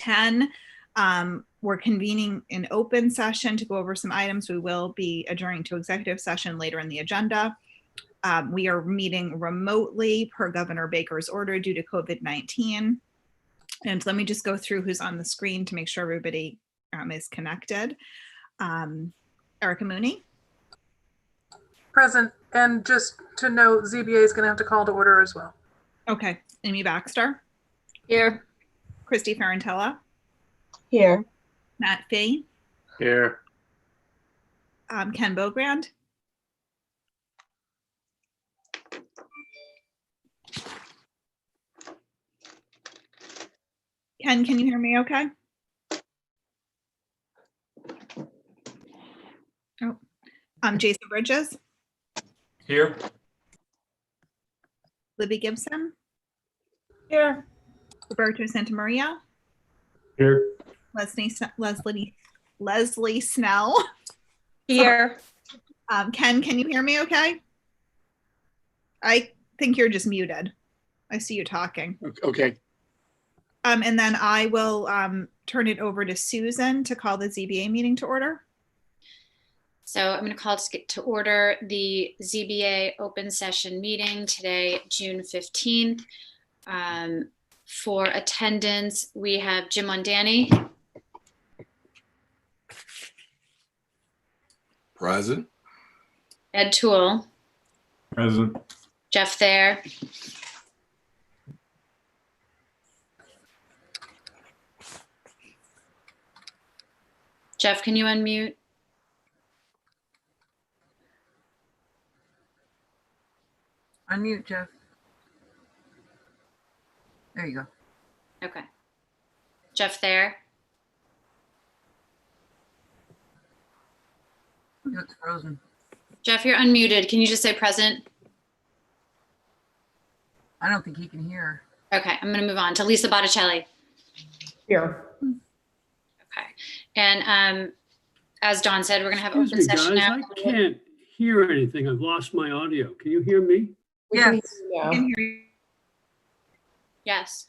10. We're convening an open session to go over some items. We will be adjourning to executive session later in the agenda. We are meeting remotely per Governor Baker's order due to COVID-19. And let me just go through who's on the screen to make sure everybody is connected. Erica Mooney. Present. And just to note, ZBA is going to have to call to order as well. Okay. Amy Baxter. Here. Christy Ferrantella. Here. Matt Fee. Here. Ken Bogrand. Ken, can you hear me okay? Oh, Jason Bridges. Here. Libby Gibson. Here. Roberto Santamaria. Here. Leslie Snell. Here. Ken, can you hear me okay? I think you're just muted. I see you talking. Okay. And then I will turn it over to Susan to call the ZBA meeting to order. So I'm going to call to order the ZBA open session meeting today, June 15th. For attendance, we have Jim Mondani. Present. Ed Toole. Present. Jeff Thayer. Jeff, can you unmute? Unmute, Jeff. There you go. Okay. Jeff Thayer. It's frozen. Jeff, you're unmuted. Can you just say present? I don't think he can hear. Okay, I'm going to move on to Lisa Botticelli. Here. Okay. And as Dawn said, we're going to have Excuse open me, session guys, now. I can't hear anything. I've lost my audio. Can you hear me? Yes. I can hear you. Yes.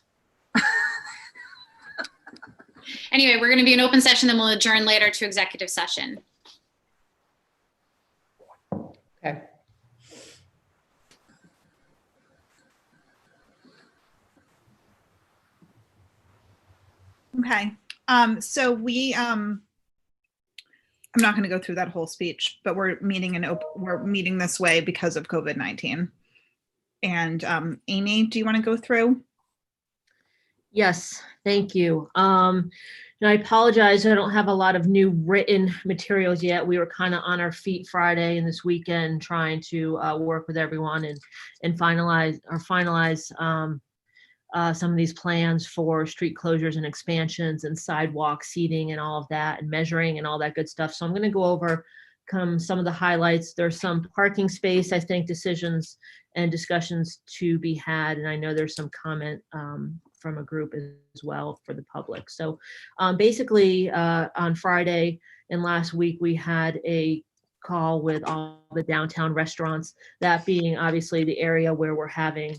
Anyway, we're going to be in open session, then we'll adjourn later to executive session. Okay. Okay. So we I'm not going to go through that whole speech, but we're meeting this way because of COVID-19. And Amy, do you want to go through? Yes, thank you. I apologize. I don't have a lot of new written materials yet. We were kind of on our feet Friday and this weekend trying to work with everyone and finalize some of these plans for street closures and expansions and sidewalk seating and all of that and measuring and all that good stuff. So I'm going to go over some of the highlights. There's some parking space, I think, decisions and discussions to be had. And I know there's some comment from a group as well for the public. So basically on Friday and last week, we had a call with all the downtown restaurants, that being obviously the area where we're having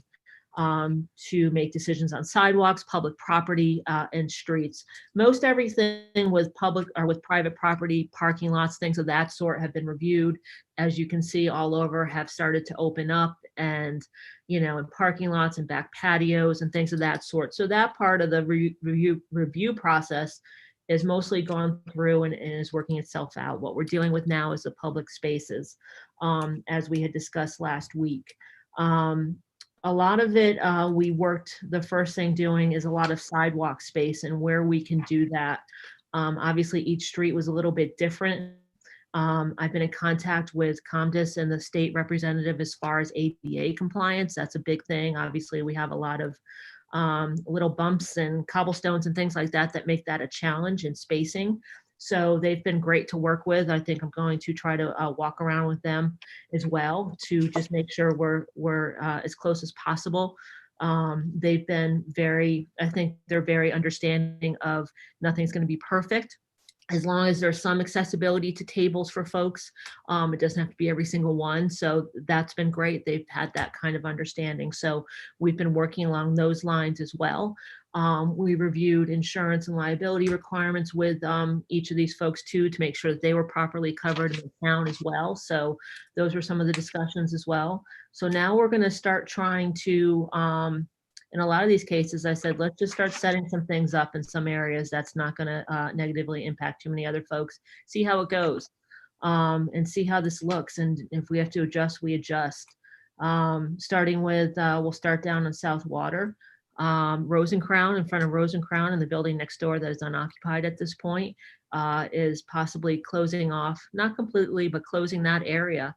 to make decisions on sidewalks, public property, and streets. Most everything with public or with private property, parking lots, things of that sort have been reviewed. As you can see, all over have started to open up, and in parking lots and back patios and things of that sort. So that part of the review process is mostly gone through and is working itself out. What we're dealing with now is the public spaces, as we had discussed last week. A lot of it, we worked, the first thing doing is a lot of sidewalk space and where we can do that. Obviously, each street was a little bit different. I've been in contact with COMDIS and the state representative as far as ADA compliance. That's a big thing. Obviously, we have a lot of little bumps and cobblestones and things like that that make that a challenge in spacing. So they've been great to work with. I think I'm going to try to walk around with them as well to just make sure we're as close as possible. They've been I think they're very understanding of nothing's going to be perfect. As long as there's some accessibility to tables for folks, it doesn't have to be every single one. So that's been great. They've had that kind of understanding. So we've been working along those lines as well. We reviewed insurance and liability requirements with each of these folks too, to make sure that they were properly covered in the town as well. So those were some of the discussions as well. So now we're going to start trying to, in a lot of these cases, I said, let's just start setting some things up in some areas that's not going to negatively impact too many other folks. See how it goes, and see how this looks. And if we have to adjust, we adjust. Starting with, we'll start down on South Water. Rosencrown, in front of Rosencrown, and the building next door that is unoccupied at this point, is possibly closing off, not completely, but closing that area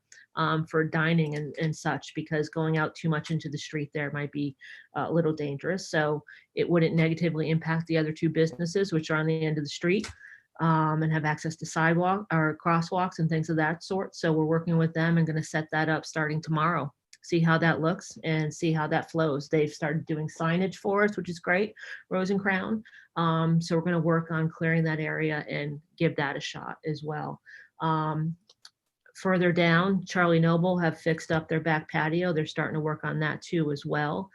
for dining and such, because going out too much into the street there might be a little dangerous. So it wouldn't negatively impact the other two businesses, which are on the end of the street, and have access to sidewalk or crosswalks and things of that sort. So we're working with them and going to set that up starting tomorrow. See how that looks and see how that flows. They've started doing signage for us, which is great, Rosencrown. So we're going to work on clearing that area and give that a shot as well. Further down, Charlie Noble have fixed up their back patio. They're starting to work on that too as well.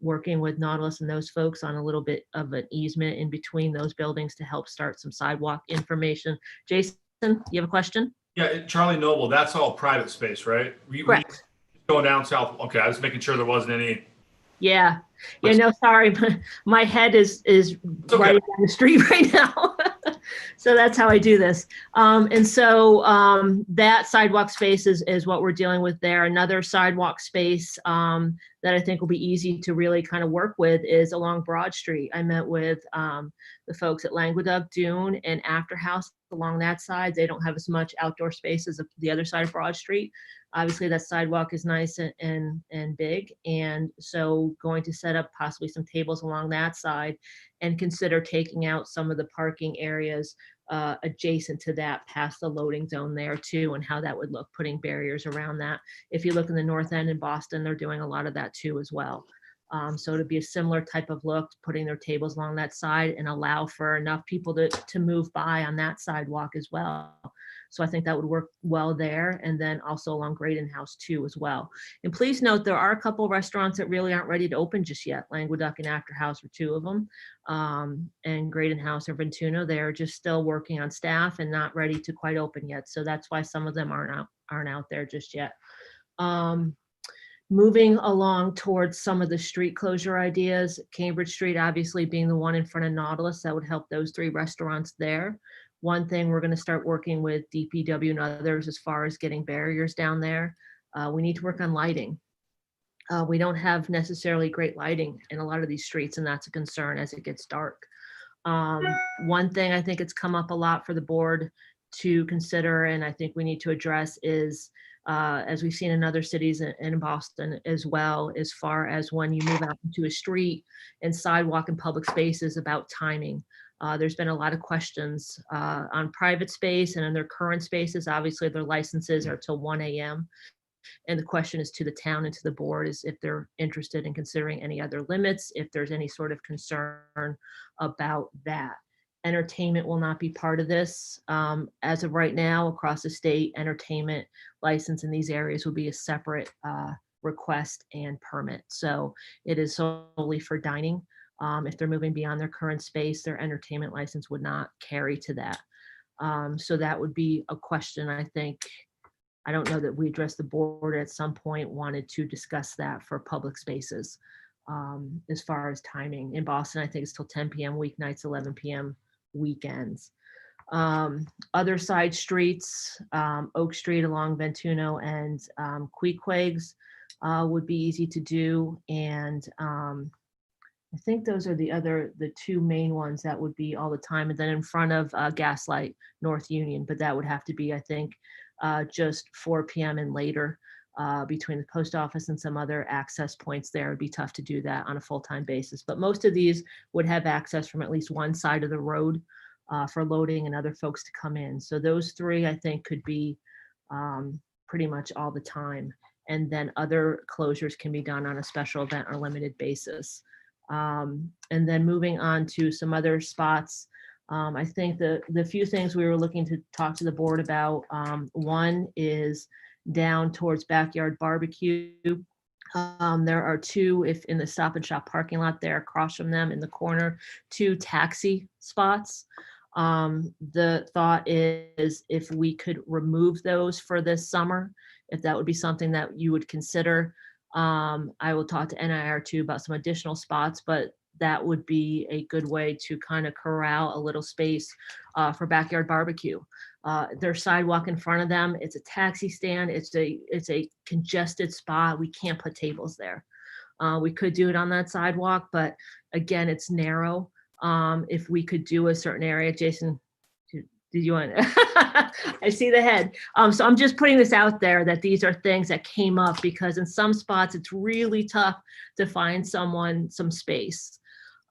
Working with Nautilus and those folks on a little bit of an easement in between those buildings to help start some sidewalk information. Jason, you have a question? Yeah, Charlie Noble, that's all private space, right? Correct. Going down south. Okay, I was making sure there wasn't any. Yeah. Yeah, no, sorry. My head is okay. right down the street right now. So that's how I do this. And so that sidewalk space is what we're dealing with there. Another sidewalk space that I think will be easy to really kind of work with is along Broad Street. I met with the folks at Languedoc, Dune, and After House along that side. They don't have as much outdoor space as the other side of Broad Street. Obviously, that sidewalk is nice and big. And so going to set up possibly some tables along that side and consider taking out some of the parking areas adjacent to that past the loading zone there too, and how that would look, putting barriers around that. If you look in the North End in Boston, they're doing a lot of that too as well. So it'd be a similar type of look, putting their tables along that side and allow for enough people to move by on that sidewalk as well. So I think that would work well there. And then also along Graydon House too as well. And please note, there are a couple of restaurants that really aren't ready to open just yet. Languedoc and After House are two of them. And Graydon House or Ventuno, they're just still working on staff and not ready to quite open yet. So that's why some of them aren't out there just yet. Moving along towards some of the street closure ideas, Cambridge Street obviously being the one in front of Nautilus, that would help those three restaurants there. One thing we're going to start working with DPW and others as far as getting barriers down there. We need to work on lighting. We don't have necessarily great lighting in a lot of these streets, and that's a concern as it gets dark. One thing I think it's come up a lot for the board to consider, and I think we need to address is, as we've seen in other cities in Boston as well, as far as when you move out into a street and sidewalk and public spaces, about timing. There's been a lot of questions on private space and in their current spaces. Obviously, their licenses are till 1 a.m. And the question is to the town and to the board is if they're interested in considering any other limits, if there's any sort of concern about that. Entertainment will not be part of this. As of right now, across the state, entertainment license in these areas will be a separate request and permit. So it is solely for dining. If they're moving beyond their current space, their entertainment license would not carry to that. So that would be a question, I think. I don't know that we addressed. The board at some point wanted to discuss that for public spaces as far as timing. In Boston, I think it's till 10 p.m. weeknights, 11 p.m. weekends. Other side streets, Oak Street along Ventuno and Queequegs would be easy to do. And I think those are the two main ones that would be all the time. And then in front of Gaslight, North Union, but that would have to be, I think, just 4 p.m. and later between the post office and some other access points there. It'd be tough to do that on a full-time basis. But most of these would have access from at least one side of the road for loading and other folks to come in. So those three, I think, could be pretty much all the time. And then other closures can be done on a special event or limited basis. And then moving on to some other spots, I think the few things we were looking to talk to the board about, one is down towards Backyard Barbecue. There are two, if in the Stop and Shop parking lot there across from them in the corner, two taxi spots. The thought is if we could remove those for this summer, if that would be something that you would consider. I will talk to NIR too about some additional spots, but that would be a good way to kind of corral a little space for backyard barbecue. There's sidewalk in front of them. It's a taxi stand. It's a congested spot. We can't put tables there. We could do it on that sidewalk, but again, it's narrow. If we could do a certain area, Jason, did you want? I see the head. So I'm just putting this out there that these are things that came up because in some spots it's really tough to find some space.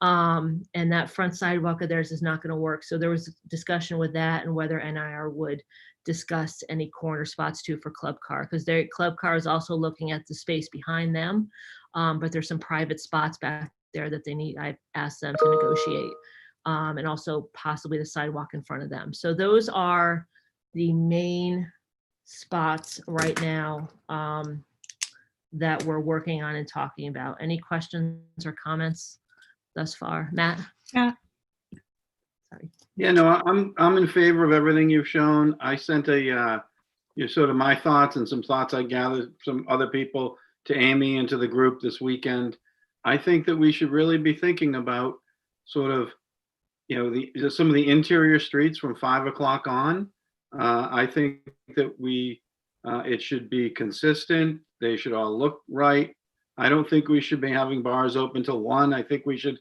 And that front sidewalk of theirs is not going to work. So there was discussion with that and whether NIR would discuss any corner spots too for Club Car, because their Club Car is also looking at the space behind them. But there's some private spots back there that they need. I asked them to negotiate. And also possibly the sidewalk in front of them. So those are the main spots right now that we're working on and talking about. Any questions or comments thus far? Matt? Yeah. Sorry. Yeah, no, I'm in favor of everything you've shown. I sent sort of my thoughts and some thoughts I gathered from other people to Amy and to the group this weekend. I think that we should really be thinking about sort of, some of the interior streets from 5 o'clock on. I think that it should be consistent. They should all look right. I don't think we should be having bars open till 1. I think we should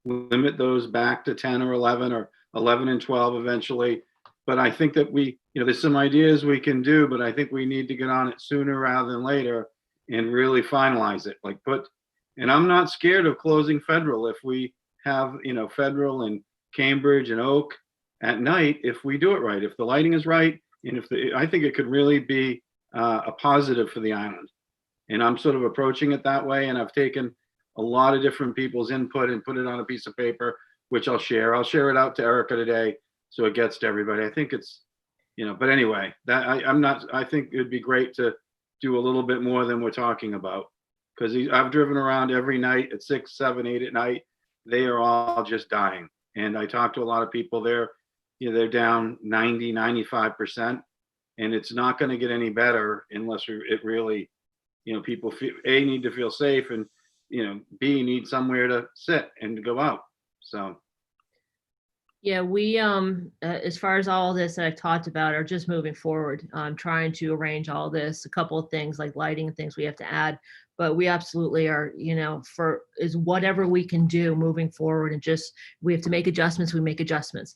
limit those back to 10 or 11 or 11 and 12 eventually. But I think that there's some ideas we can do, but I think we need to get on it sooner rather than later and really finalize it. And I'm not scared of closing Federal if we have, Federal and Cambridge and Oak at night, if we do it right, if the lighting is right, and I think it could really be a positive for the island. And I'm sort of approaching it that way. And I've taken a lot of different people's input and put it on a piece of paper, which I'll share. I'll share it out to Erica today so it gets to everybody. I think it's, but anyway, I think it'd be great to do a little bit more than we're talking about, because I've driven around every night at 6, 7, 8 at night. They are all just dying. And I talked to a lot of people there, they're down 90, 95%, and it's not going to get any better unless it really, people need to feel safe, and, B, need somewhere to sit and to go out. So. Yeah, we, as far as all this that I've talked about are just moving forward, trying to arrange all this, a couple of things like lighting and things we have to add, but we absolutely are, is whatever we can do moving forward, and just, we have to make adjustments, we make adjustments.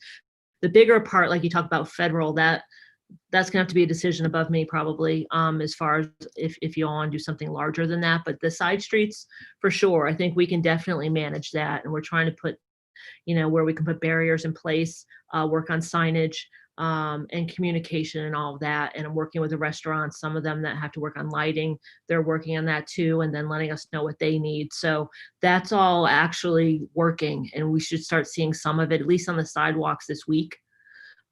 The bigger part, like you talked about Federal, that's gonna have to be a decision above me probably, as far as if you all want to do something larger than that, but the side streets, for sure, I think we can definitely manage that. And we're trying to put, where we can put barriers in place, work on signage, and communication and all of that. And I'm working with the restaurants, some of them that have to work on lighting, they're working on that too, and then letting us know what they need. So that's all actually working, and we should start seeing some of it, at least on the sidewalks this week.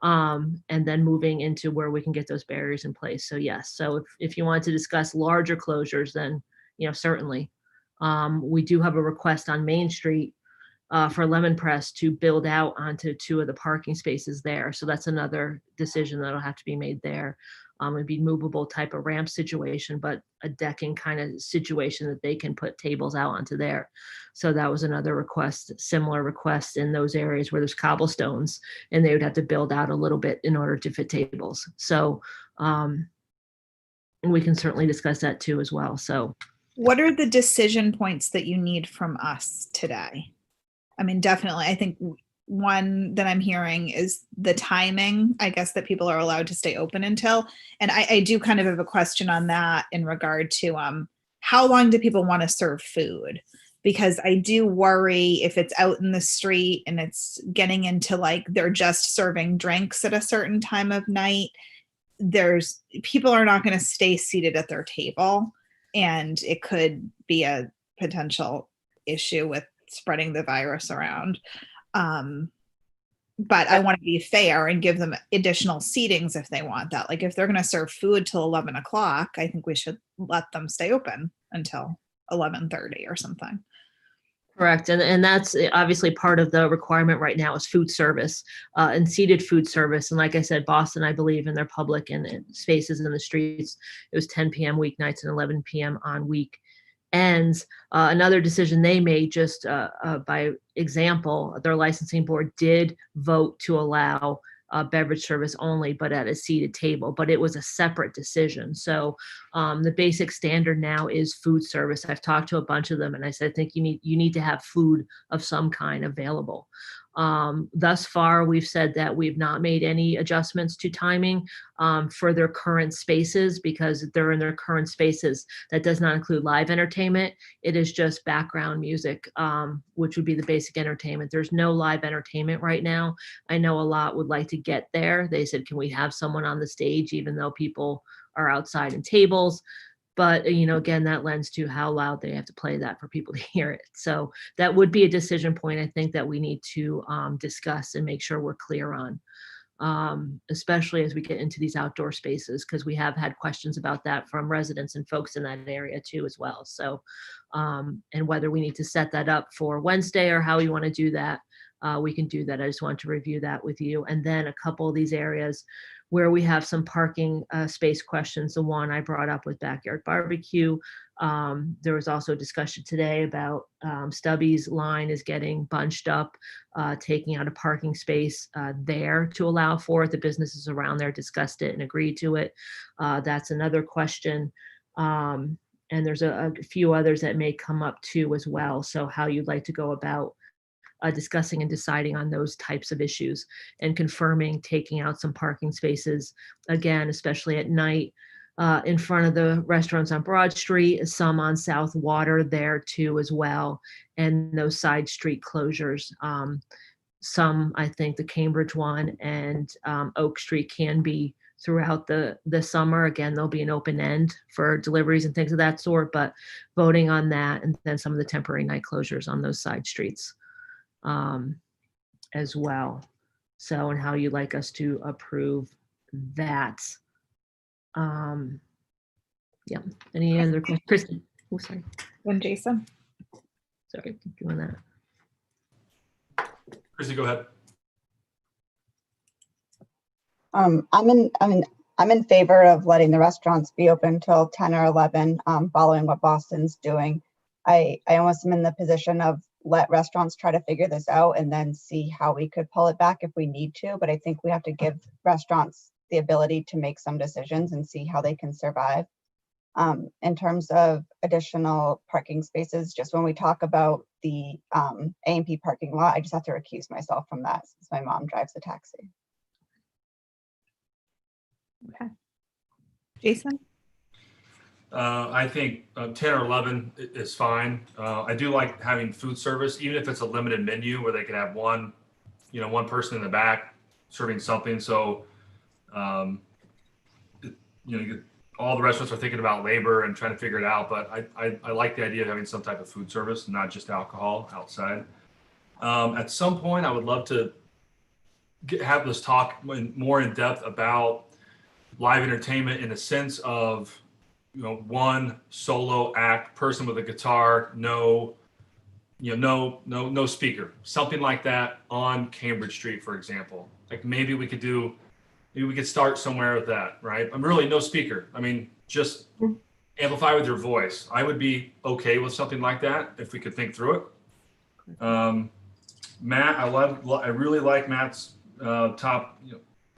And then moving into where we can get those barriers in place. So yes, so if you want to discuss larger closures, then, certainly. We do have a request on Main Street for Lemon Press to build out onto 2 of the parking spaces there. So that's another decision that'll have to be made there. It'd be movable type of ramp situation, but a decking kind of situation that they can put tables out onto there. So that was another request, similar request in those areas where there's cobblestones, and they would have to build out a little bit in order to fit tables. So, and we can certainly discuss that too as well. So what are the decision points that you need from us today? I mean, definitely, I think one that I'm hearing is the timing, I guess, that people are allowed to stay open until. And I do kind of have a question on that in regard to how long do people want to serve food? Because I do worry if it's out in the street and it's getting into they're just serving drinks at a certain time of night, people are not going to stay seated at their table, and it could be a potential issue with spreading the virus around. But I want to be fair and give them additional seatings if they want that. If they're going to serve food till 11 o'clock, I think we should let them stay open until. 11:30 or something. Correct. And that's obviously part of the requirement right now is food service and seated food service. And like I said, Boston, I believe in their public and spaces in the streets, it was 10 p.m. weeknights and 11 p.m. on weekends. Another decision they made just by example, their licensing board did vote to allow beverage service only, but at a seated table, but it was a separate decision. So the basic standard now is food service. I've talked to a bunch of them and I said, I think you need to have food of some kind available. Thus far, we've said that we've not made any adjustments to timing for their current spaces because they're in their current spaces. That does not include live entertainment. It is just background music, which would be the basic entertainment. There's no live entertainment right now. I know a lot would like to get there. They said, can we have someone on the stage even though people are outside in tables? But, again, that lends to how loud they have to play that for people to hear it. So that would be a decision point, I think, that we need to discuss and make sure we're clear on, especially as we get into these outdoor spaces, because we have had questions about that from residents and folks in that area too as well. So, and whether we need to set that up for Wednesday or how we want to do that, we can do that. I just want to review that with you. And then a couple of these areas where we have some parking space questions. The one I brought up with backyard barbecue. There was also discussion today about Stubby's line is getting bunched up, taking out a parking space there to allow for it. The businesses around there discussed it and agreed to it. That's another question. And there's a few others that may come up too as well. So how you'd like to go about discussing and deciding on those types of issues and confirming taking out some parking spaces, again, especially at night, in front of the restaurants on Broad Street, some on South Water there too as well, and those side street closures. Some, I think the Cambridge one and Oak Street can be throughout the summer. Again, there'll be an open end for deliveries and things of that sort, but voting on that and then some of the temporary night closures on those side streets as well. So, and how you'd like us to approve that. Yeah. Any other questions? Kristen? Oh, sorry. Then Jason. Sorry, keep doing that. Chrissy, go ahead. I'm in favor of letting the restaurants be open till 10 or 11, following what Boston's doing. I almost am in the position of let restaurants try to figure this out and then see how we could pull it back if we need to. But I think we have to give restaurants the ability to make some decisions and see how they can survive. In terms of additional parking spaces, just when we talk about the A&P parking lot, I just have to recuse myself from that since my mom drives a taxi. Okay. Jason? I think 10 or 11 is fine. I do like having food service, even if it's a limited menu where they can have one person in the back serving something. So, all the restaurants are thinking about labor and trying to figure it out, but I like the idea of having some type of food service, not just alcohol outside. At some point, I would love to have this talk more in depth about live entertainment in the sense of, one solo act person with a guitar, no speaker, something like that on Cambridge Street, for example. Like maybe we could start somewhere with that, right? I'm really no speaker. I mean, just amplify with your voice. I would be okay with something like that if we could think through it. Matt, I really like Matt's top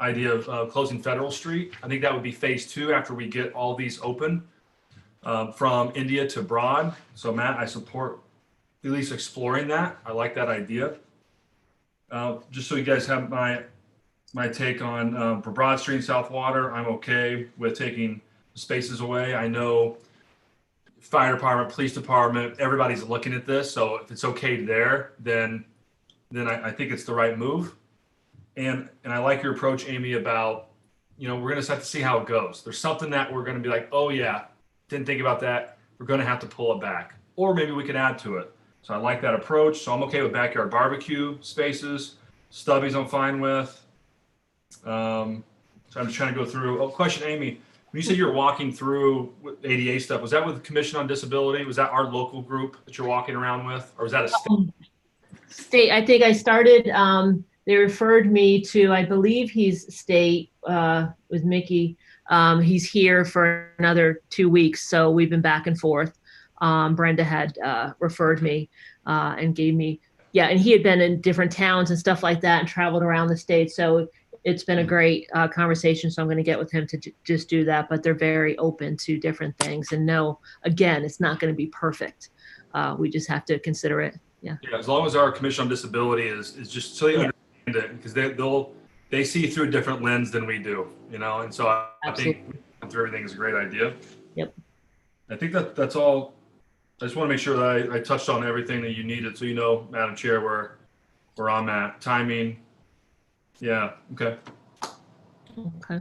idea of closing Federal Street. I think that would be phase 2 after we get all these open from India to Broad. So Matt, I support at least exploring that. I like that idea. Just so you guys have my take on for Broad Street and South Water, I'm okay with taking spaces away. I know fire department, police department, everybody's looking at this. So if it's okay there, then I think it's the right move. And I like your approach, Amy, about, we're going to just have to see how it goes. There's something that we're going to be like, oh yeah, didn't think about that. We're going to have to pull it back, or maybe we can add to it. So I like that approach. So I'm okay with backyard barbecue spaces. Stubbies I'm fine with. So I'm just trying to go through. Oh, question, Amy. When you say you're walking through with ADA stuff, was that with the Commission on Disability? Was that our local group that you're walking around with, or was that a state? State, I think I started, they referred me to, I believe he's state, with Mickey. He's here for another 2 weeks, so we've been back and forth. Brenda had referred me and gave me, yeah, and he had been in different towns and stuff like that and traveled around the state. So it's been a great conversation. So I'm going to get with him to just do that. But they're very open to different things. And no, again, it's not going to be perfect. We just have to consider it. Yeah. Yeah, as long as our Commission on Disability is just so they understand it, because they see through a different lens than we do, you know. And so I think through everything is a great idea. Yep. I think that's all. I just want to make sure that I touched on everything that you needed, so you know, Madam Chair, where I'm at. Timing. Yeah. Okay. Okay.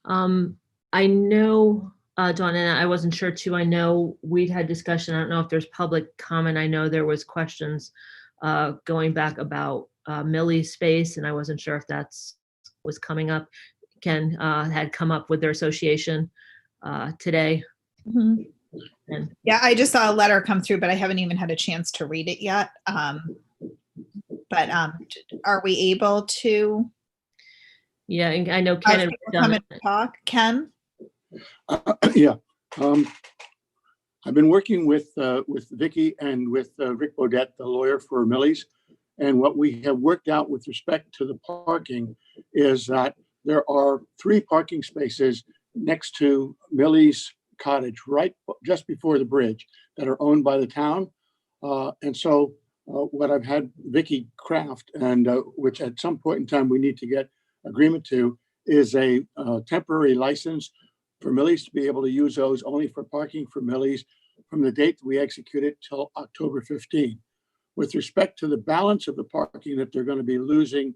I know, Dawn, and I wasn't sure too. I know we'd had discussion. I don't know if there's public comment. I know there was questions going back about Millie's space, and I wasn't sure if was coming up. Ken had come up with their association today. Mhm. And Yeah, I just saw a letter come through, but I haven't even had a chance to read it yet. But are we able to yeah, and I know Ken have had people done come it. and talk? Ken? Yeah. I've been working with Vicky and with Rick Bodette, the lawyer for Millie's. And what we have worked out with respect to the parking is that there are 3 parking spaces next to Millie's cottage, right just before the bridge, that are owned by the town. And so what I've had Vicky craft, and which at some point in time we need to get agreement to, is a temporary license for Millie's to be able to use those only for parking for Millie's from the date that we execute it till October 15. With respect to the balance of the parking that they're going to be losing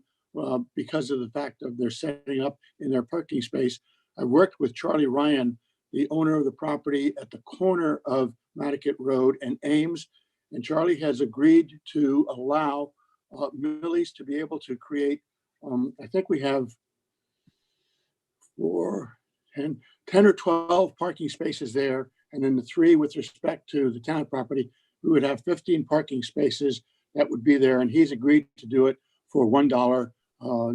because of the fact of their setting up in their parking space, I worked with Charlie Ryan, the owner of the property at the corner of Nantucket Road and Ames, and Charlie has agreed to allow Millie's to be able to create, I think we have 10 or 12 parking spaces there, and then the 3 with respect to the town property, we would have 15 parking spaces that would be there, and he's agreed to do it for $1,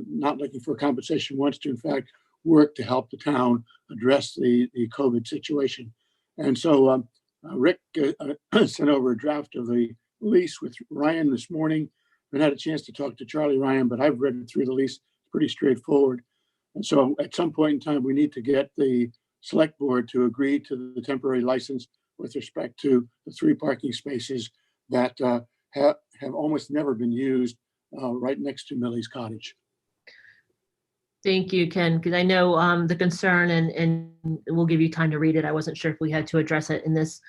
not looking for compensation, wants to in fact work to help the town address the COVID situation. And so Rick sent over a draft of the lease with Ryan this morning. I haven't had a chance to talk to Charlie Ryan, but I've read through the lease. It's pretty straightforward. And so at some point in time, we need to get the select board to agree to the temporary license with respect to the 3 parking spaces that have almost never been used right next to Millie's cottage. Thank you, Ken, because I know the concern, and we'll give you time to read it. I wasn't sure if we had to address it in this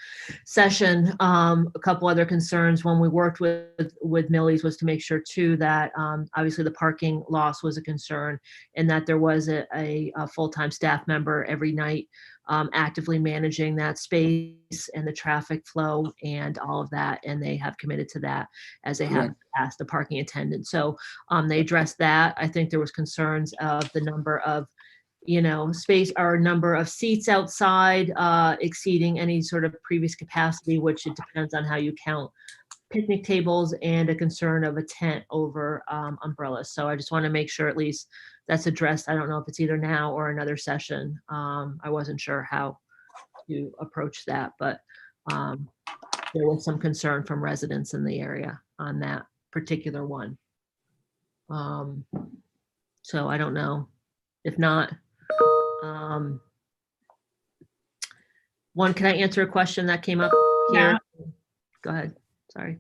session. A couple other concerns when we worked with Millie's was to make sure too that obviously the parking loss was a concern, and that there was a full-time staff member every night actively managing that space and the traffic flow and all of that. And they have committed to that, as they have asked the parking attendant. So they addressed that. I think there was concerns of the number of, space or number of seats outside exceeding any sort of previous capacity, which it depends on how you count picnic tables, and a concern of a tent over umbrellas. So I just want to make sure at least that's addressed. I don't know if it's either now or another session. I wasn't sure how to approach that, but there was some concern from residents in the area on that particular one. So I don't know. If not, can I answer a question that came up here? Yeah. Go ahead. Sorry.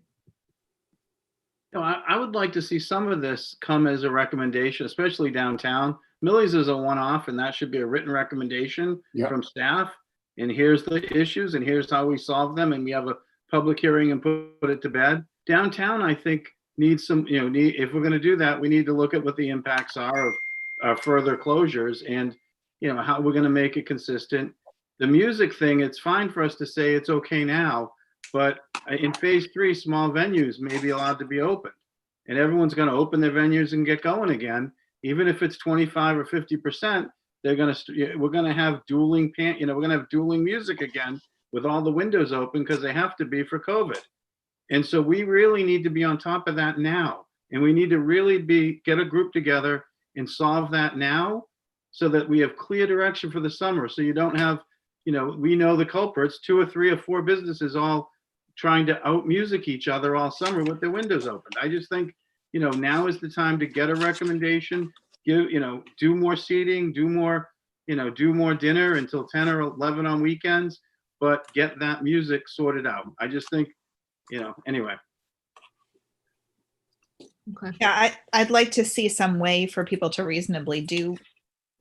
No, I would like to see some of this come as a recommendation, especially downtown. Millie's is a one-off, and that should be a written recommendation from staff. And here's the issues, and here's how we solve them, and we have a public hearing and put it to bed. Downtown, I think, needs some, if we're going to do that, we need to look at what the impacts are of further closures, and how we're going to make it consistent. The music thing, it's fine for us to say it's okay now, but in phase 3, small venues may be allowed to be opened, and everyone's going to open their venues and get going again. Even if it's 25 or 50%, We're going to have dueling we're going to have dueling music again with all the windows open because they have to be for COVID. And so we really need to be on top of that now. And we need to really get a group together and solve that now so that we have clear direction for the summer. So you don't have, we know the culprits, 2 or 3 or 4 businesses all trying to out music each other all summer with their windows open. I just think, now is the time to get a recommendation, do more seating, do more dinner until 10 or 11 on weekends, but get that music sorted out. I just think, anyway. Okay. Yeah, I'd like to see some way for people to reasonably do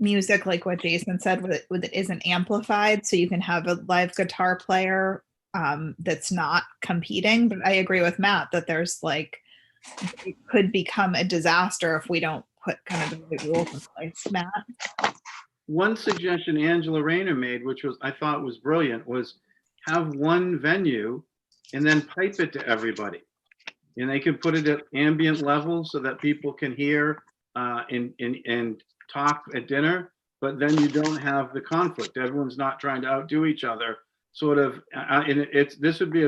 music, like what Jason said, with it isn't amplified, so you can have a live guitar player that's not competing. But I agree with Matt that there's it could become a disaster if we don't put kind of the right rules in place. Matt? One suggestion Angela Rayner made, which I thought was brilliant, was have one venue and then pipe it to everybody. And they can put it at ambient level so that people can hear and talk at dinner, but then you don't have the conflict. Everyone's not trying to outdo each other. Sort of, and this would be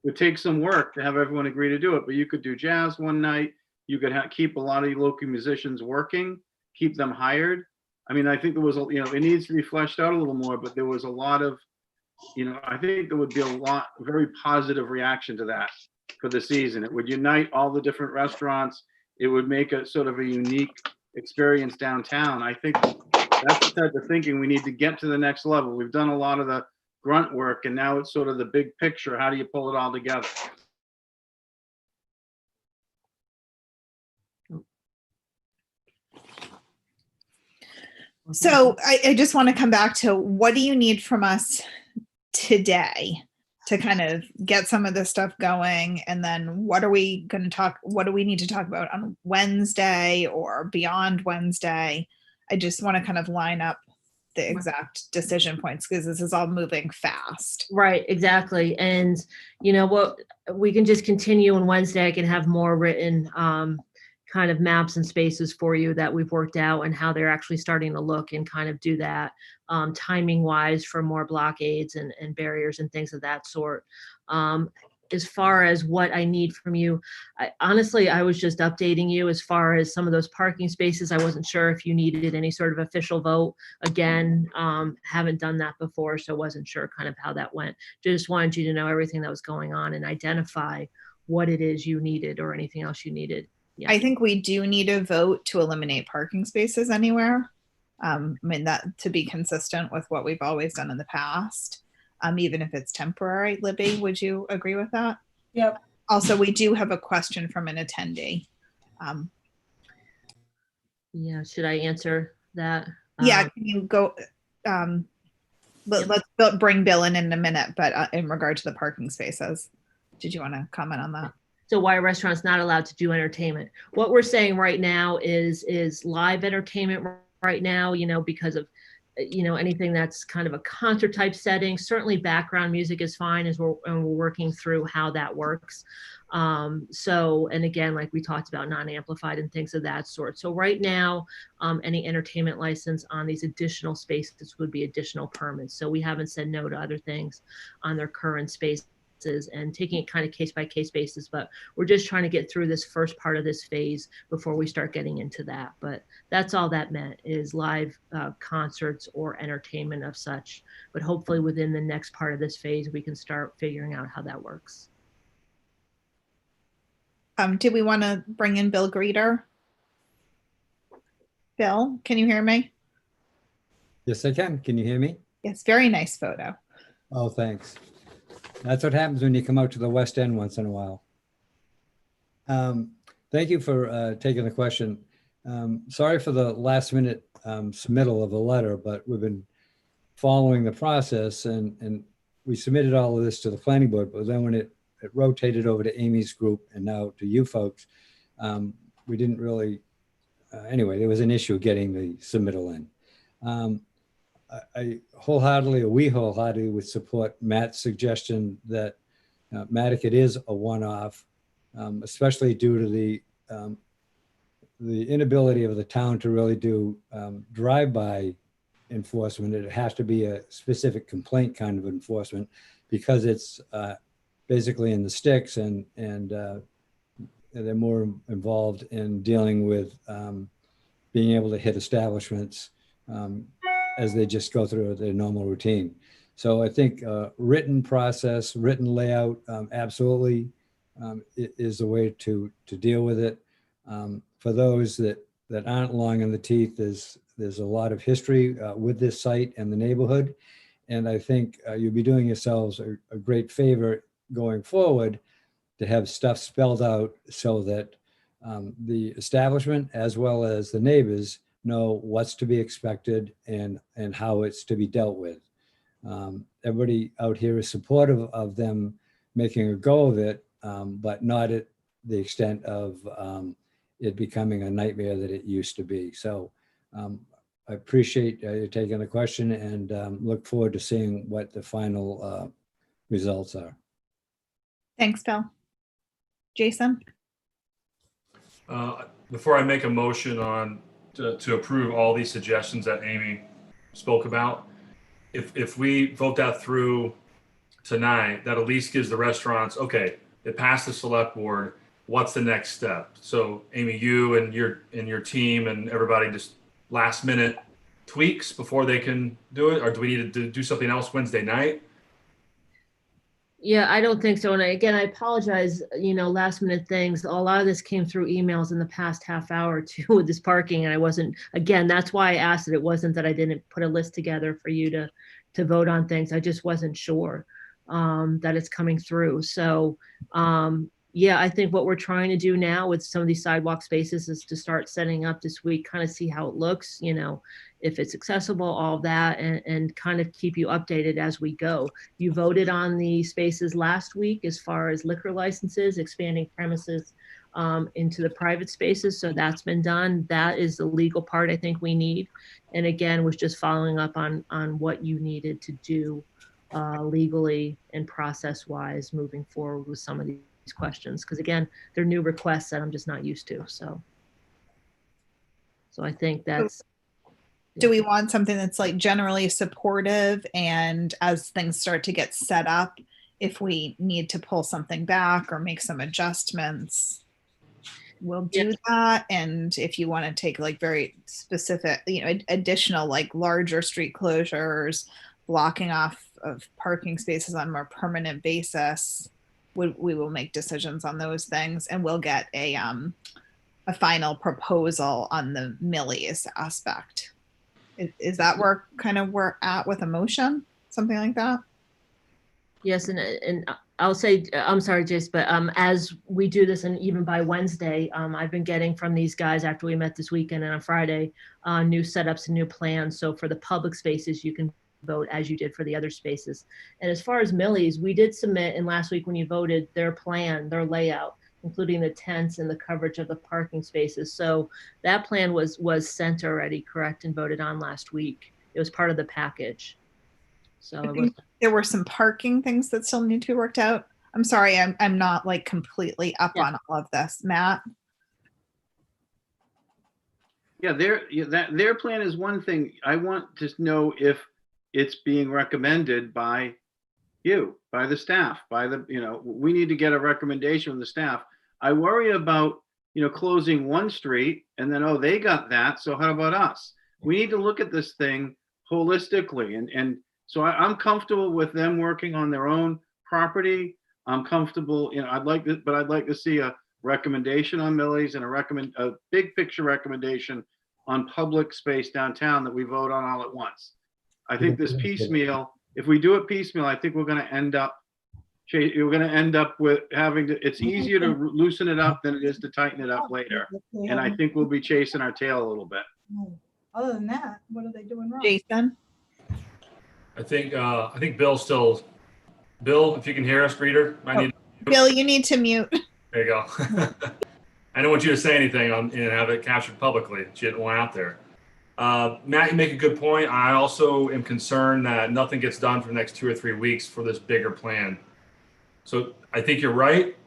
would take some work to have everyone agree to do it, but you could do jazz one night. You could keep a lot of local musicians working, keep them hired. I mean, I think there was, it needs to be fleshed out a little more, but there was a lot of, I think there would be very positive reaction to that for the season. It would unite all the different restaurants. It would make a sort of a unique experience downtown. I think that's the type of thinking we need to get to the next level. We've done a lot of the grunt work, and now it's sort of the big picture. How do you pull it all together? So I just want to come back to, what do you need from us today to kind of get some of this stuff going? And then what do we need to talk about on Wednesday or beyond Wednesday? I just want to kind of line up the exact decision points because this is all moving fast. Right, exactly. And what, we can just continue on Wednesday. I can have more written kind of maps and spaces for you that we've worked out and how they're actually starting to look, and kind of do that timing wise for more blockades and barriers and things of that sort. As far as what I need from you, honestly, I was just updating you as far as some of those parking spaces. I wasn't sure if you needed any sort of official vote. Again, haven't done that before, so wasn't sure kind of how that went. Just wanted you to know everything that was going on and identify what it is you needed or anything else you needed. Yeah. I think we do need a vote to eliminate parking spaces anywhere. I mean, that to be consistent with what we've always done in the past, even if it's temporary. Libby, would you agree with that? Yep. Also, we do have a question from an attendee. Yeah, should I answer that? Yeah, can you go? Let's bring Bill in a minute, but in regard to the parking spaces, did you want to comment on that? So why are restaurants not allowed to do entertainment? What we're saying right now is live entertainment right now, because of, anything that's kind of a concert type setting. Certainly background music is fine, as we're working through how that works. And again, like we talked about, non-amplified and things of that sort. So right now, any entertainment license on these additional spaces would be additional permits. So we haven't said no to other things on their current space, and taking it kind of case by case basis, but we're just trying to get through this first part of this phase before we start getting into that. But that's all that meant, is live concerts or entertainment of such. But hopefully within the next part of this phase, we can start figuring out how that works. Do we want to bring in Bill Greeter? Bill, can you hear me? Yes, I can. Can you hear me? Yes, very nice photo. Oh, thanks. That's what happens when you come out to the West End once in a while. Thank you for taking the question. Sorry for the last minute submittal of the letter, but we've been following the process, and we submitted all of this to the planning board, but then when it rotated over to Amy's group and now to you folks, we didn't really, anyway, there was an issue getting the submittal in. I wholeheartedly, or we wholeheartedly would support Matt's suggestion that Nantucket is a one-off, especially due to the inability of the town to really do drive-by enforcement. It has to be a specific complaint kind of enforcement because it's basically in the sticks and they're more involved in dealing with being able to hit establishments as they just go through their normal routine. So I think written process, written layout, absolutely is the way to deal with it. For those that aren't long in the teeth, there's a lot of history with this site and the neighborhood. And I think you'll be doing yourselves a great favor going forward to have stuff spelled out so that the establishment as well as the neighbors know what's to be expected and how it's to be dealt with. Everybody out here is supportive of them making a go of it, but not at the extent of it becoming a nightmare that it used to be. So I appreciate you taking the question and look forward to seeing what the final results are. Thanks, Bill. Jason? Before I make a motion on to approve all these suggestions that Amy spoke about, if we vote that through tonight, that at least gives the restaurants, okay, it passed the select board, what's the next step? So Amy, you and your team and everybody just last minute tweaks before they can do it? Or do we need to do something else Wednesday night? Yeah, I don't think so. And again, I apologize, last minute things. A lot of this came through emails in the past half hour or two with this parking. And I wasn't, again, that's why I asked it. It wasn't that I didn't put a list together for you to vote on things. I just wasn't sure that it's coming through. So yeah, I think what we're trying to do now with some of these sidewalk spaces is to start setting up this week, kind of see how it looks, if it's accessible, all of that, and kind of keep you updated as we go. You voted on the spaces last week as far as liquor licenses, expanding premises into the private spaces. So that's been done. That is the legal part I think we need. And again, was just following up on what you needed to do legally and process wise moving forward with some of these questions, because again, they're new requests that I'm just not used to. So I think that's. Do we want something that's like generally supportive, and as things start to get set up, if we need to pull something back or make some adjustments, we'll do that? And if you want to take like very specific, additional like larger street closures, blocking off of parking spaces on a more permanent basis, we will make decisions on those things, and we'll get a final proposal on the Millie's aspect. Is that where kind of we're at with a motion, something like that? Yes, and I'll say, I'm sorry, Jace, but as we do this, and even by Wednesday, I've been getting from these guys after we met this weekend and on Friday, new setups and new plans. So for the public spaces, you can vote as you did for the other spaces. And as far as Millie's, we did submit, and last week when you voted, their plan, their layout, including the tents and the coverage of the parking spaces. So that plan was sent already, correct, and voted on last week. It was part of the package. So I think there were some parking things that still need to be worked out. I'm sorry, I'm not like completely up on all of this. Matt? Yeah, their plan is one thing. I want to know if it's being recommended by you, by the staff, we need to get a recommendation from the staff. I worry about, closing one street and then, oh, they got that, so how about us? We need to look at this thing holistically. And so I'm comfortable with them working on their own property. I'm comfortable, I'd like to see a recommendation on Millie's and a big picture recommendation on public space downtown that we vote on all at once. I think this piecemeal, if we do it piecemeal, I think we're going to end up with having to, it's easier to loosen it up than it is to tighten it up later. And I think we'll be chasing our tail a little bit. Other than that, what are they doing wrong? Jason? I think Bill's still, Bill, if you can hear us, reader, Bill, you need to mute. There you go. I don't want you to say anything and have it captured publicly. She didn't want out there. Matt, you make a good point. I also am concerned that nothing gets done for the next 2 or 3 weeks for this bigger plan. So I think you're right.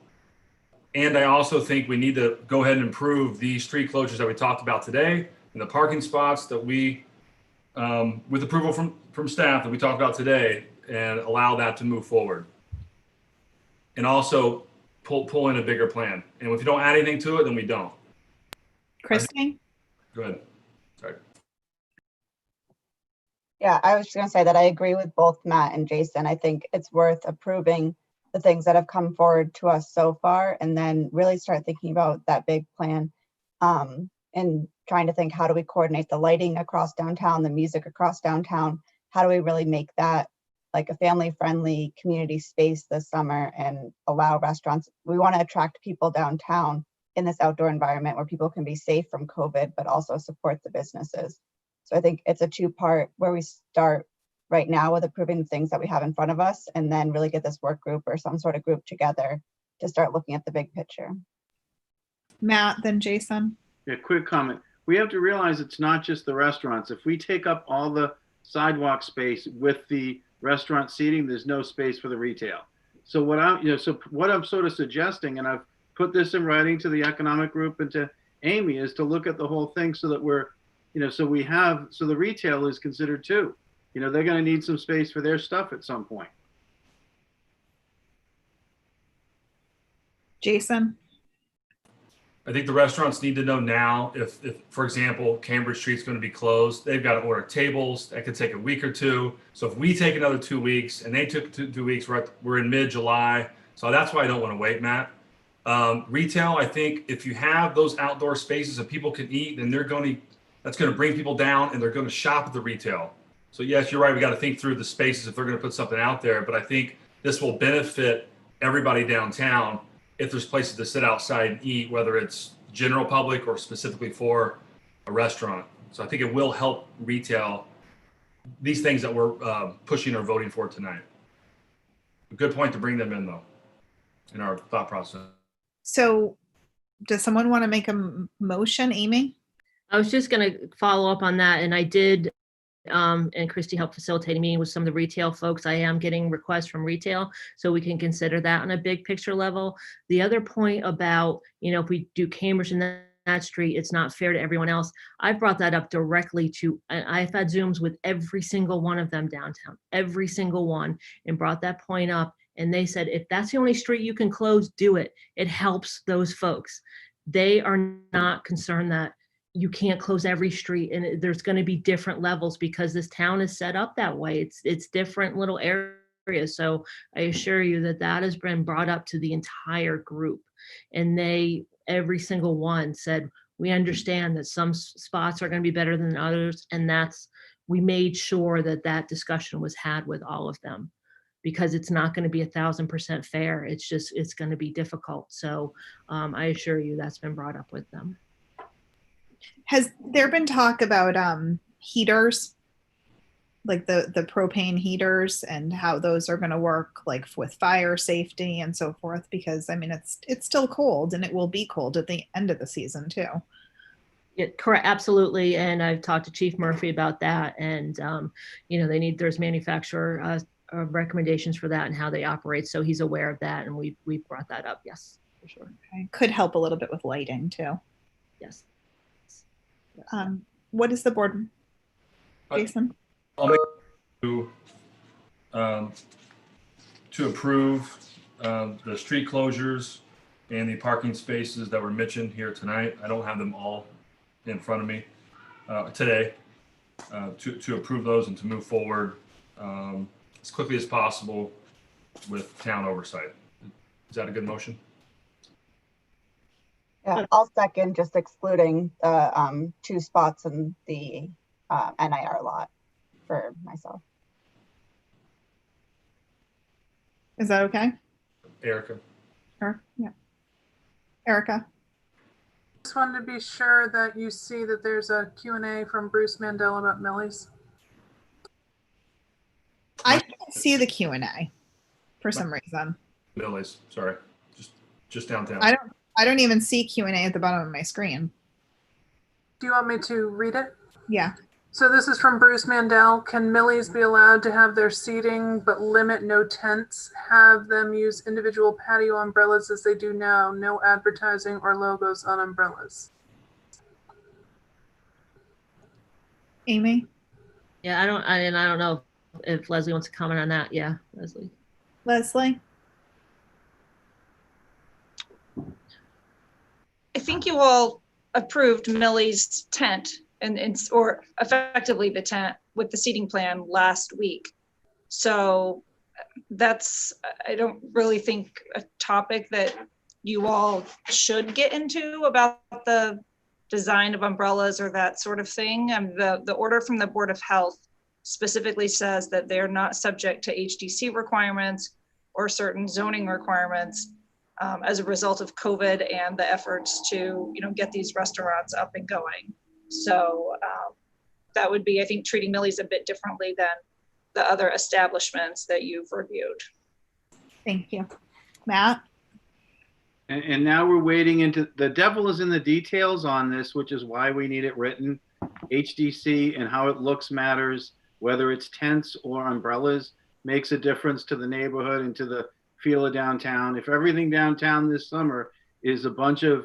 And I also think we need to go ahead and improve the street closures that we talked about today and the parking spots that we with approval from staff that we talked about today, and allow that to move forward. And also pull in a bigger plan. And if you don't add anything to it, then we don't. Christine? Go ahead. Sorry. Yeah, I was just gonna say that I agree with both Matt and Jason. I think it's worth approving the things that have come forward to us so far, and then really start thinking about that big plan. And trying to think, how do we coordinate the lighting across downtown, the music across downtown? How do we really make that like a family-friendly community space this summer and allow restaurants? We want to attract people downtown in this outdoor environment where people can be safe from COVID, but also support the businesses. So I think it's a two-part where we start right now with approving the things that we have in front of us, and then really get this work group or some sort of group together to start looking at the big picture. Matt, then Jason. Yeah, quick comment. We have to realize it's not just the restaurants. If we take up all the sidewalk space with the restaurant seating, there's no space for the retail. So what I'm sort of suggesting, and I've put this in writing to the economic group and to Amy, is to look at the whole thing so that we're, so the retail is considered too. They're going to need some space for their stuff at some point. Jason? I think the restaurants need to know now if for example, Cambridge Street's going to be closed, they've got to order tables. That could take a week or two. So if we take another 2 weeks and they took 2 weeks, we're in mid-July. So that's why I don't want to wait, Matt. Retail, I think if you have those outdoor spaces that people can eat, then that's going to bring people down and they're going to shop at the retail. So yes, you're right. We got to think through the spaces if they're going to put something out there. But I think this will benefit everybody downtown if there's places to sit outside and eat, whether it's general public or specifically for a restaurant. So I think it will help retail, these things that we're pushing or voting for tonight. A good point to bring them in, though, in our thought process. So does someone want to make a motion, Amy? I was just going to follow up on that, and I did, and Christy helped facilitate a meeting with some of the retail folks. I am getting requests from retail, so we can consider that on a big picture level. The other point about, if we do Cambridge and that street, it's not fair to everyone else. I've brought that up directly to, I've had Zooms with every single one of them downtown, every single one, and brought that point up. And they said, if that's the only street you can close, do it. It helps those folks. They are not concerned that you can't close every street, and there's going to be different levels because this town is set up that way. It's different little areas. So I assure you that has been brought up to the entire group, and every single one said, we understand that some spots are going to be better than others. And we made sure that discussion was had with all of them, because it's not going to be 1,000% fair. It's going to be difficult. So I assure you that's been brought up with them. Has there been talk about heaters, like the propane heaters, and how those are going to work, like with fire safety and so forth? Because I mean, it's still cold, and it will be cold at the end of the season too. Yeah, correct, absolutely. And I've talked to Chief Murphy about that, and there's manufacturer recommendations for that and how they operate. So he's aware of that, and we brought that up. Yes, for sure. Okay. Could help a little bit with lighting too. Yes. What is the board, Jason? I'll make to approve the street closures and the parking spaces that were mentioned here tonight. I don't have them all in front of me today. To approve those and to move forward as quickly as possible with town oversight. Is that a good motion? Yeah, I'll second, just excluding the 2 spots in the NIR lot for myself. Is that okay? Erica. Sure. Yeah. Erica. Just wanted to be sure that you see that there's a Q&A from Bruce Mandel about Millie's. I can't see the Q&A for some reason. Millie's, sorry, just downtown. I don't even see Q&A at the bottom of my screen. Do you want me to read it? Yeah. So this is from Bruce Mandel. Can Millie's be allowed to have their seating but limit no tents? Have them use individual patio umbrellas as they do now. No advertising or logos on umbrellas. Amy? Yeah, I don't know if Leslie wants to comment on that. Yeah, Leslie. Leslie? I think you all approved Millie's tent or effectively the tent with the seating plan last week. So I don't really think a topic that you all should get into about the design of umbrellas or that sort of thing. The order from the Board of Health specifically says that they're not subject to HDC requirements or certain zoning requirements as a result of COVID and the efforts to, get these restaurants up and going. So that would be, I think, treating Millie's a bit differently than the other establishments that you've reviewed. Thank you. Matt? And now we're wading into, the devil is in the details on this, which is why we need it written. HDC and how it looks matters, whether it's tents or umbrellas makes a difference to the neighborhood and to the feel of downtown. If everything downtown this summer is a bunch of,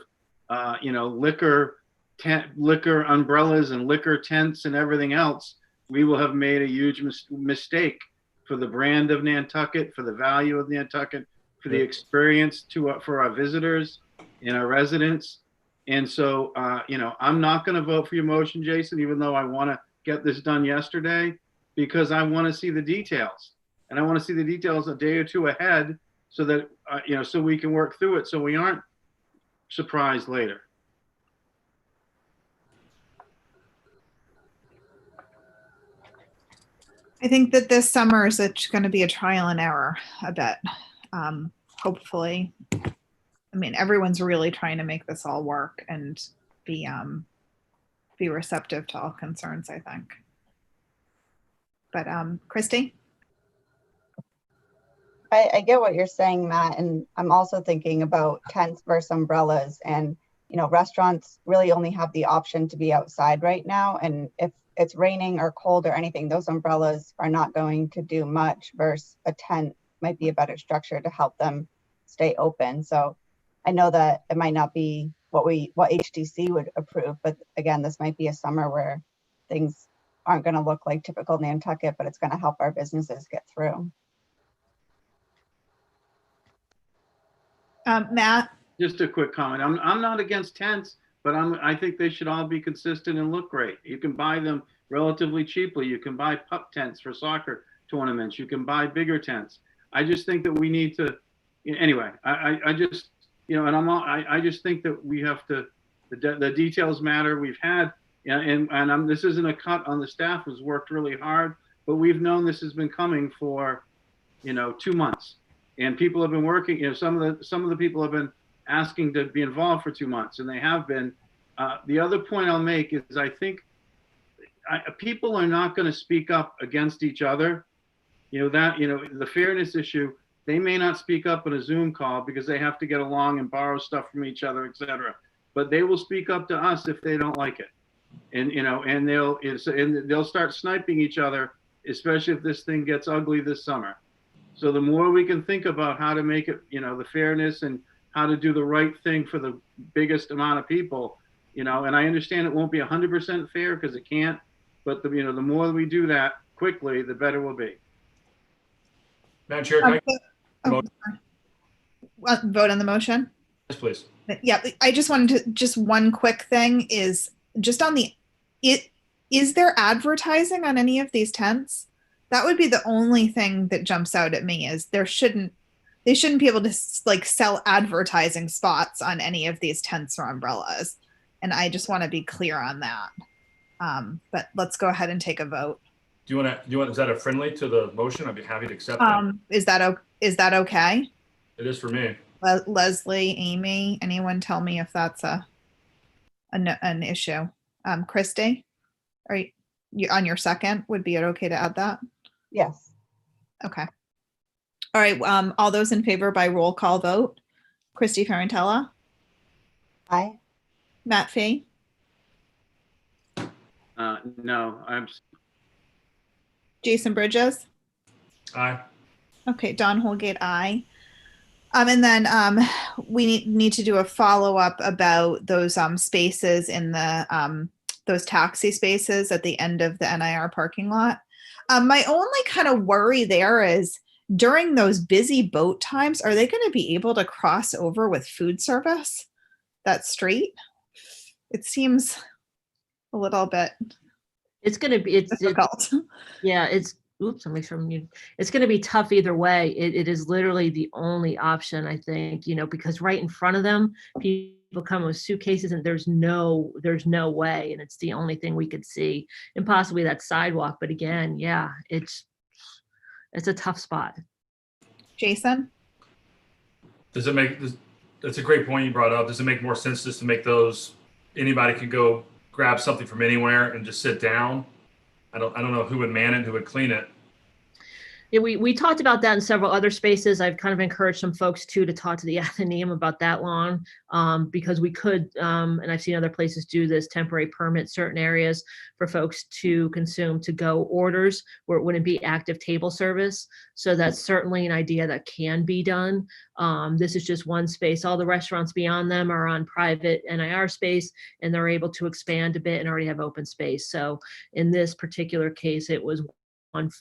liquor umbrellas and liquor tents and everything else, we will have made a huge mistake for the brand of Nantucket, for the value of Nantucket, for the experience for our visitors and our residents. And so, I'm not going to vote for your motion, Jason, even though I want to get this done yesterday, because I want to see the details. And I want to see the details a day or two ahead so that, so we can work through it so we aren't surprised later. I think that this summer is going to be a trial and error a bit. Hopefully, everyone's really trying to make this all work and be receptive to all concerns, I think. But Christy? I get what you're saying, Matt, and I'm also thinking about tents versus umbrellas. And restaurants really only have the option to be outside right now, and if it's raining or cold or anything, those umbrellas are not going to do much, versus a tent might be a better structure to help them stay open. So I know that it might not be what HDC would approve, but again, this might be a summer where things aren't going to look like typical Nantucket, but it's going to help our businesses get through. Matt? Just a quick comment. I'm not against tents, but I think they should all be consistent and look great. You can buy them relatively cheaply. You can buy pup tents for soccer tournaments. You can buy bigger tents. I just think that we need to, anyway, I just, I just think that we have to, the details matter. We've had, and this isn't a cut on the staff who's worked really hard, but we've known this has been coming for, 2 months, and people have been working, some of the people have been asking to be involved for 2 months, and they have been. The other point I'll make is I think people are not going to speak up against each other. The fairness issue, they may not speak up on a Zoom call because they have to get along and borrow stuff from each other, etc. But they will speak up to us if they don't like it, and they'll start sniping each other, especially if this thing gets ugly this summer. So the more we can think about how to make it, the fairness and how to do the right thing for the biggest amount of people, and I understand it won't be 100% fair because it can't, but the more we do that quickly, the better we'll be. Madam Chair, Vote on the motion? yes, please. Yeah, I just wanted to, just one quick thing is just on is there advertising on any of these tents? That would be the only thing that jumps out at me is they shouldn't be able to sell advertising spots on any of these tents or umbrellas. And I just want to be clear on that. But let's go ahead and take a vote. Is that a friendly to the motion? I'd be happy to accept that. Is that okay? It is for me. Leslie, Amy, anyone tell me if that's an issue? Christy, are you on your second? Would be it okay to add that? Yes. Okay. All right. All those in favor by roll call vote. Christy Ferrantella. Aye. Matt Fee. No, I'm. Jason Bridges. Aye. Okay. Don Holgate, aye. And then we need to do a follow-up about those spaces in the those taxi spaces at the end of the NIR parking lot. My only kind of worry there is during those busy boat times, are they going to be able to cross over with food service that street? It seems a little bit It's going to be, it's difficult. yeah, it's, oops, I'll make sure I'm muted. It's going to be tough either way. It is literally the only option, I think, because right in front of them, people come with suitcases and there's no way. And it's the only thing we could see, and possibly that sidewalk. But again, yeah, it's a tough spot. Jason? Does it make, that's a great point you brought up. Does it make more sense just to make those, anybody can go grab something from anywhere and just sit down? I don't know who would man it, who would clean it. Yeah, we talked about that in several other spaces. I've kind of encouraged some folks too to talk to the Athenaeum about that lawn, because we could, and I've seen other places do this, temporary permit certain areas for folks to consume to-go orders where it wouldn't be active table service. So that's certainly an idea that can be done. This is just one space. All the restaurants beyond them are on private NIR space, and they're able to expand a bit and already have open space. So in this particular case, it was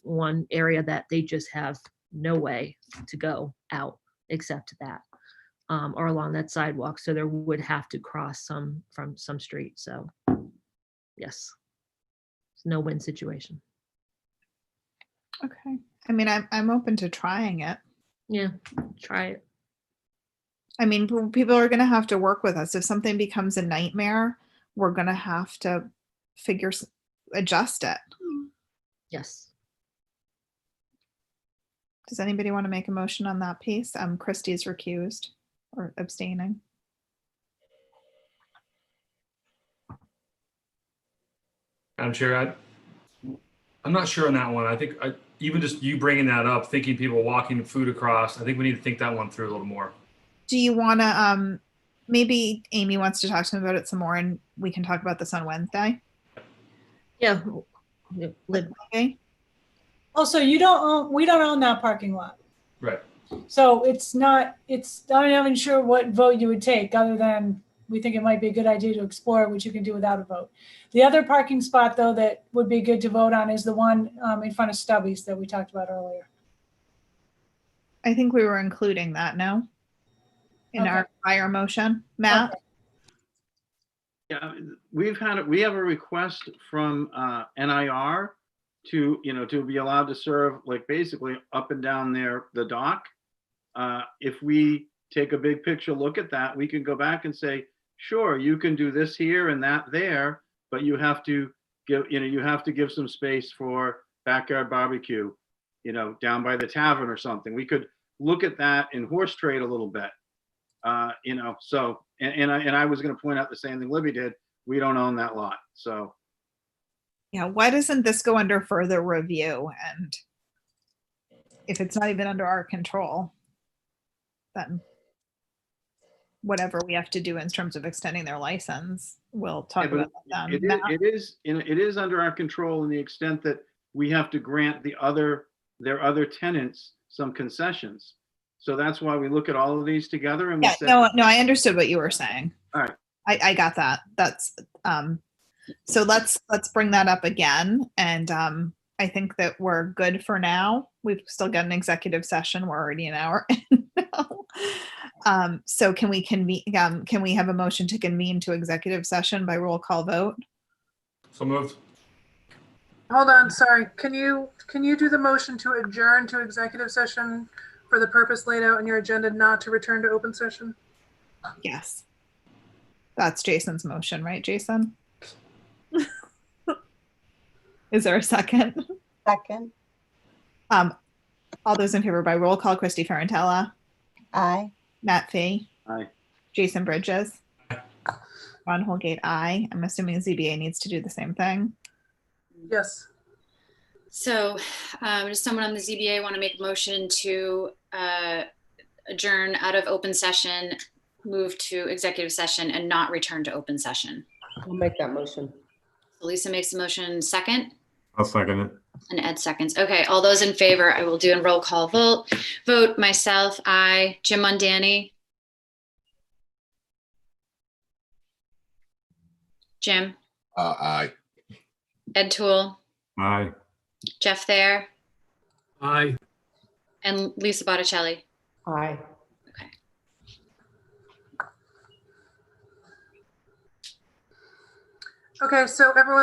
one area that they just have no way to go out except that, or along that sidewalk. So there would have to cross from some street. So yes, it's a no-win situation. Okay. I mean, I'm open to trying it. Yeah, try it. I mean, people are going to have to work with us. If something becomes a nightmare, we're going to have to adjust it. Yes. Does anybody want to make a motion on that piece? Christie's recused or abstaining. Madam Chair, I'm not sure on that one. I think even just you bringing that up, thinking people walking food across, I think we need to think that one through a little more. Do you want to, maybe Amy wants to talk to him about it some more and we can talk about this on Wednesday? Yeah. Liv. Okay. Also, we don't own that parking lot. Right. So I'm not even sure what vote you would take other than we think it might be a good idea to explore, which you can do without a vote. The other parking spot though, that would be good to vote on is the one in front of Stubby's that we talked about earlier. I think we were including that, no? In our prior motion, Matt? Okay. Yeah, we have a request from NIR to be allowed to serve like basically up and down the dock. If we take a big picture look at that, we can go back and say, sure, you can do this here and that there, but you have to give some space for backyard barbecue, down by the tavern or something. We could look at that in horse trade a little bit. So, and I was going to point out the same thing Libby did. We don't own that lot. So. Yeah, why doesn't this go under further review? And if it's not even under our control, then whatever we have to do in terms of extending their license, we'll talk about that then. It is under our control in the extent that we have to grant their other tenants some concessions. So that's why we look at all of these together and no, I understood what you were saying. All right. I got that. That's so let's bring that up again. And I think that we're good for now. We've still got an executive session. We're already an hour in now. So can we have a motion to convene to executive session by roll call vote? So moved. Hold on, sorry. Can you do the motion to adjourn to executive session for the purpose laid out in your agenda, not to return to open session? Yes. That's Jason's motion, right, Jason? Is there a second? Second. All those in favor by roll call: Christy Ferrantella. Aye. Matt Fee. Aye. Jason Bridges. Ron Holgate, aye. I'm assuming ZBA needs to do the same thing. Yes. So does someone on the ZBA want to make a motion to adjourn out of open session, move to executive session, and not return to open session? I'll make that motion. So Lisa makes the motion, second. I'll second it. And Ed seconds. Okay, all those in favor, I will do a roll call vote. Myself, aye. Jim Mondani. Jim. Aye. Ed Toole, Aye. Jeff Thayer, Aye. and Lisa Botticelli. Aye. Okay. Okay, so everyone